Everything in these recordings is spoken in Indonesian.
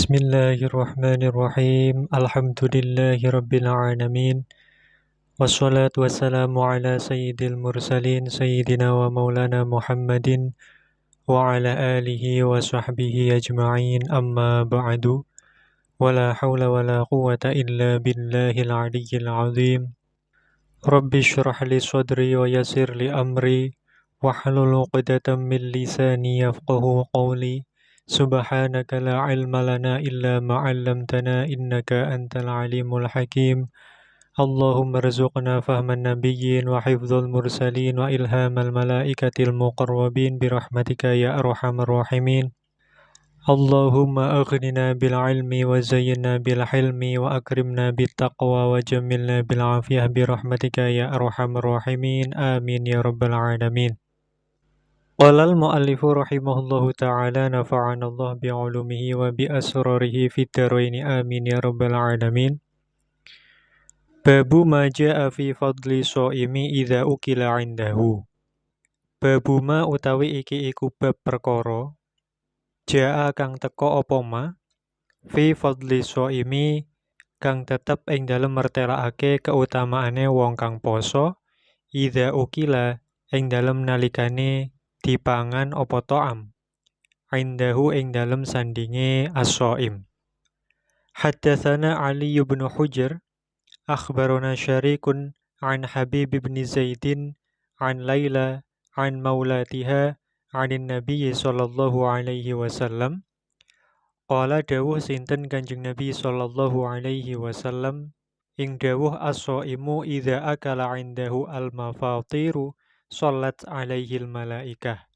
Bismillahirrahmanirrahim. Alhamdulillahirabbil alamin. Wassalatu wassalamu ala sayyidil mursalin sayyidina wa maulana Muhammadin wa ala alihi wa sahbihi ajma'in. Amma ba'du. Wala hawla wala quwwata illa billahil aliyyil azim. Rabbi shrah li sadri wa yassir li amri wahlul 'uqdatam min lisani yafqahu qawli. Subhanaka la ilma lana illa ma 'allamtana innaka antal alimul hakim. Allahumma rzuqna fahman nabiyyin wa hifdzal mursalin wa ilhamal malaikatil muqarrabin birahmatika ya arhamar rahimin. Allahumma aghnina bil ilmi wa zayyinna bil hilmi wa akrimna bit taqwa wa jammilna bil afiyah birahmatika ya arhamar rahimin. Amin ya rabbal alamin. Qala al-mu'allifu rahimahullahu ta'ala nafa'anallah bi'ulumihi wa bi'asrarihi fid dharaini amin ya rabbal alamin. Babu ma ja'a fi fadli shaimi idza ukila 'indahu. Babu ma utawi iki iku bab perkara ja'a kang teka apa ma fi fadli shaimi kang tetep ing dalem mertelakake keutamaane wong kang poso idza ukila ing dalem nalikane dipangan apa ta'am indahu ing dalem sandinge as-shaim. Haddatsana Ali bin Hujr akhbarana Syarikun an Habib bin Zaidin an Laila an maulatiha anin Nabi sallallahu alaihi wasallam. Qala dawuh sinten Kanjeng Nabi sallallahu alaihi wasallam ing dawuh as-shaimu idza akala indahu al-mafatiru shollat alaihil malaikah.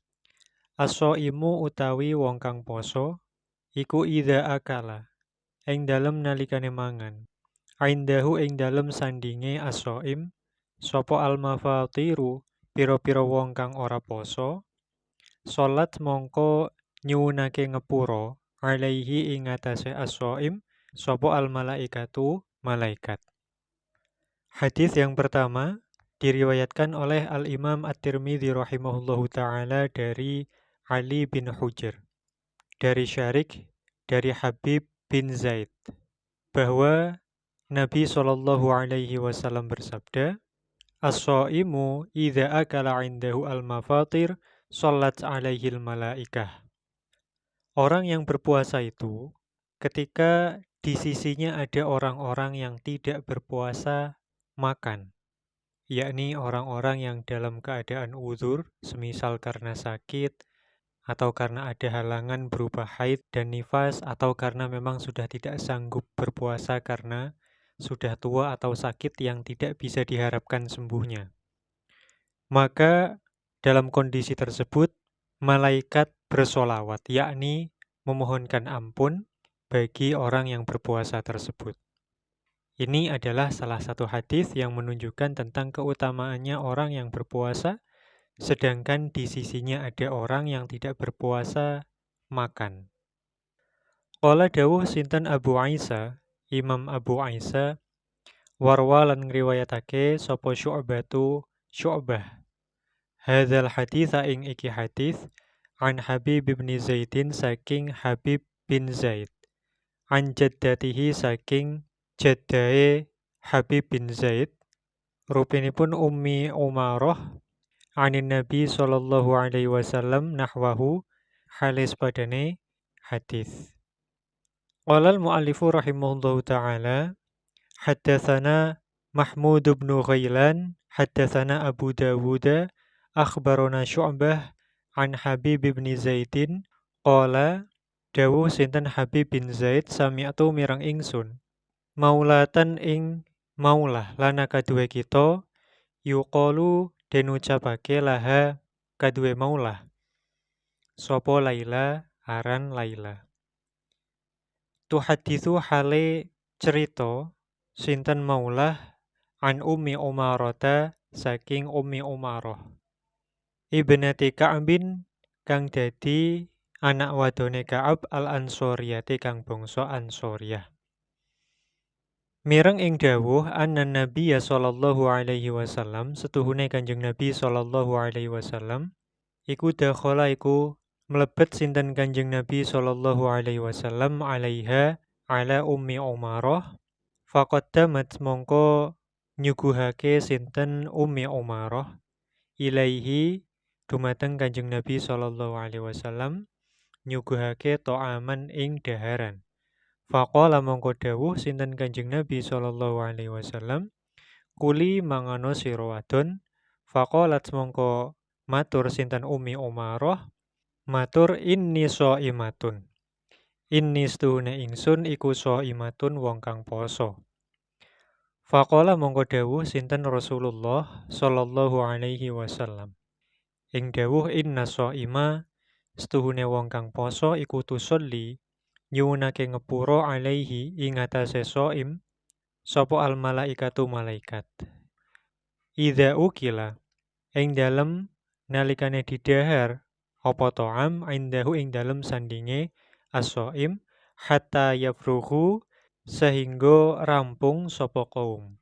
As-shaimu utawi wong kang poso iku idza akala ing dalem nalikane mangan indahu ing dalem sandinge as-shaim sapa al-mafatiru pira-pira wong kang ora poso salat mongko nyuwunake ngepura alaihi ing atase as-shaim sapa al-malaikatu malaikat. Hadis yang pertama diriwayatkan oleh Al-Imam At-Tirmidzi rahimahullahu ta'ala dari Ali bin Hujr, dari Syarik, dari Habib bin Zaid, bahwa Nabi sallallahu alaihi wasallam bersabda, as-shaimu idza akala 'indahu al-mafatir shollat alaihil malaikah. Orang yang berpuasa itu, ketika di sisinya ada orang-orang yang tidak berpuasa makan, yakni orang-orang yang dalam keadaan uzur, semisal karena sakit, atau karena ada halangan berupa haid dan nifas, atau karena memang sudah tidak sanggup berpuasa karena sudah tua atau sakit yang tidak bisa diharapkan sembuhnya. Maka dalam kondisi tersebut, malaikat bersolawat, yakni memohonkan ampun bagi orang yang berpuasa tersebut. Ini adalah salah satu hadis yang menunjukkan tentang keutamaannya orang yang berpuasa, sedangkan di sisinya ada orang yang tidak berpuasa makan. Qala dawuh sinten Abu Isa, Imam Abu Isa, warwa lan ngriwayatake sapa Syu'bah. Hadzal hadits ing iki hadis an Habib bin Zaidin saking Habib bin Zaid. An jaddatihi saking jaddae Habib bin Zaid, rupinipun Ummi Umarah anin Nabi sallallahu alaihi wasallam nahwahu halis padane hadis. Qala al-muallifu rahimahullahu ta'ala haddatsana Mahmud bin Ghailan haddatsana Abu Dawud akhbarana Syu'bah an Habib bin Zaidin qala dawuh sinten Habib bin Zaid sami'tu mireng ingsun maulatan ing maulah lana kaduwe kita yuqalu den ucapake laha kaduwe maulah sapa Laila aran Laila. Tuhaditsu hale cerita sinten maulah an Ummi Umarata saking Ummi Umarah ibnati Ka'bin kang dadi anak wadone Ka'ab al-Ansoriyati kang bangsa Ansoriyah. Mireng ing dawuh anna Nabiyya sallallahu alaihi wasallam setuhune Kanjeng Nabi sallallahu alaihi wasallam iku dakhala iku mlebet sinten Kanjeng Nabi sallallahu alaihi wasallam alaiha ala Ummi Umarah faqaddamat mongko nyuguhake sinten Ummi Umarah ilaihi dumateng Kanjeng Nabi sallallahu alaihi wasallam nyuguhake to'aman ing daharan. Faqala mongko dawuh sinten Kanjeng Nabi sallallahu alaihi wasallam kuli mangano sira wadon. Faqalat mongko matur sinten Ummi Umarah matur inni shaimatun. Inni stuhune ingsun iku shaimatun wong kang poso. Faqala mongko dawuh sinten Rasulullah sallallahu alaihi wasallam. Ing dawuh inna shaima stuhune wong kang poso iku tusolli nyuwunake ngepuro alaihi ing atase shaim sapa al malaikatu malaikat. Idza ukila ing dalem nalikane didahar apa ta'am indahu ing dalem sandinge as-shaim hatta yafruhu sehingga rampung sapa kaum.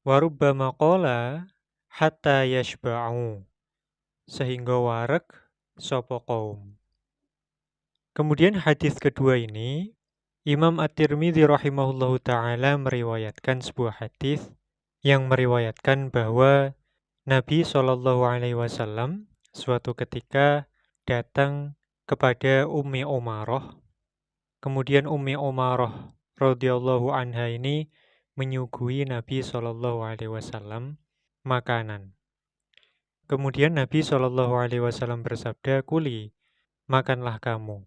Warubbama qala hatta yashba'u sehingga wareg sapa kaum. Kemudian hadis kedua ini Imam At-Tirmidzi rahimahullahu taala meriwayatkan sebuah hadis yang meriwayatkan bahwa Nabi Shallallahu alaihi wasallam suatu ketika datang kepada Ummi Umarah. Kemudian Ummi Umarah radhiyallahu anha ini menyuguhi Nabi Shallallahu alaihi wasallam makanan. Kemudian Nabi Shallallahu alaihi wasallam bersabda, "Kuli, makanlah kamu."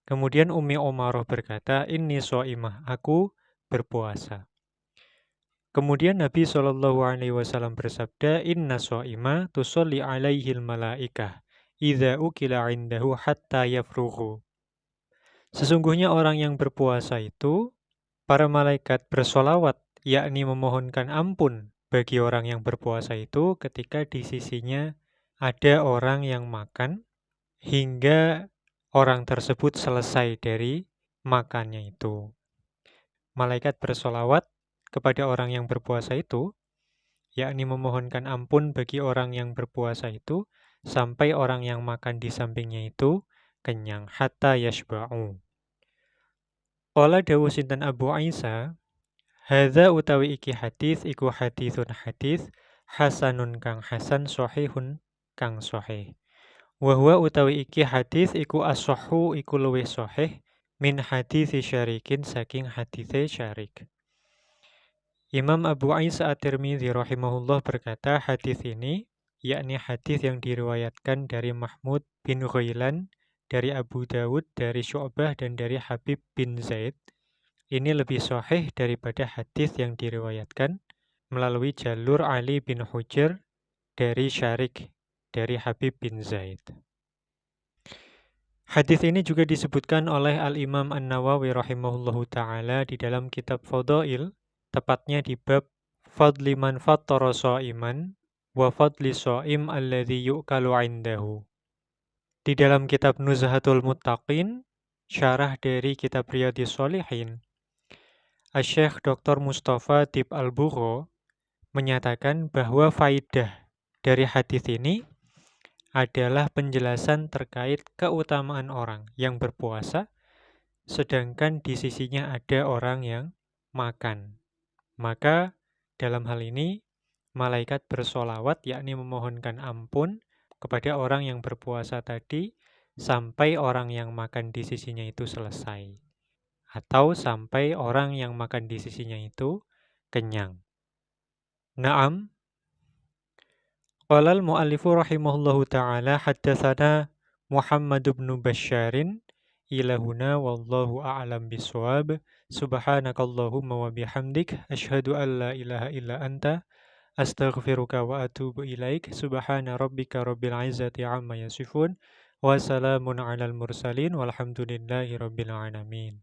Kemudian Ummi Umarah berkata, "Inni shaimah, aku berpuasa." Kemudian Nabi Shallallahu alaihi wasallam bersabda, "Inna shaima tusolli alaihil malaikah idza ukila indahu hatta yafrughu." Sesungguhnya orang yang berpuasa itu para malaikat bersolawat, yakni memohonkan ampun bagi orang yang berpuasa itu ketika di sisinya ada orang yang makan hingga orang tersebut selesai dari makannya itu. Malaikat bersolawat kepada orang yang berpuasa itu, yakni memohonkan ampun bagi orang yang berpuasa itu, sampai orang yang makan di sampingnya itu kenyang, hatta yashba'u. Qala dawuh sinten Abu Isa, hadza utawi iki hadis iku hadisun hadis hasanun kang hasan sahihun kang sahih. Wa huwa utawi iki hadis iku as-sahhu iku luwih sahih min hadis syarikin saking hadise syarik. Imam Abu Isa At-Tirmidzi rahimahullah berkata hadis ini yakni hadis yang diriwayatkan dari Mahmud bin Ghailan, dari Abu Dawud, dari Syu'bah dan dari Habib bin Zaid. Ini lebih sahih daripada hadis yang diriwayatkan melalui jalur Ali bin Hujr dari Syarik dari Habib bin Zaid. Hadis ini juga disebutkan oleh Al-Imam An-Nawawi rahimahullahu taala di dalam kitab Fadail, tepatnya di bab fadli man fattara shaiman wa fadli shaim alladhi yu'kalu indahu. Di dalam kitab Nuzhatul Muttaqin, syarah dari kitab Riyadhis Shalihin, Asy-Syaikh Dr. Mustafa Dib Al-Bugho menyatakan bahwa faidah dari hadis ini adalah penjelasan terkait keutamaan orang yang berpuasa, sedangkan di sisinya ada orang yang makan. Maka dalam hal ini, malaikat bersolawat, yakni memohonkan ampun kepada orang yang berpuasa tadi, sampai orang yang makan di sisinya itu selesai. Atau sampai orang yang makan di sisinya itu kenyang. Naam. Qala al-mu'allifu rahimahullahu ta'ala haddatsana Muhammad bin Basyarin ila huna wallahu a'lam bisawab. Subhanakallahumma wa bihamdik asyhadu an la ilaha illa anta astaghfiruka wa atubu ilaik. Subhana rabbika rabbil izzati amma yasifun wa salamun alal mursalin walhamdulillahi rabbil alamin.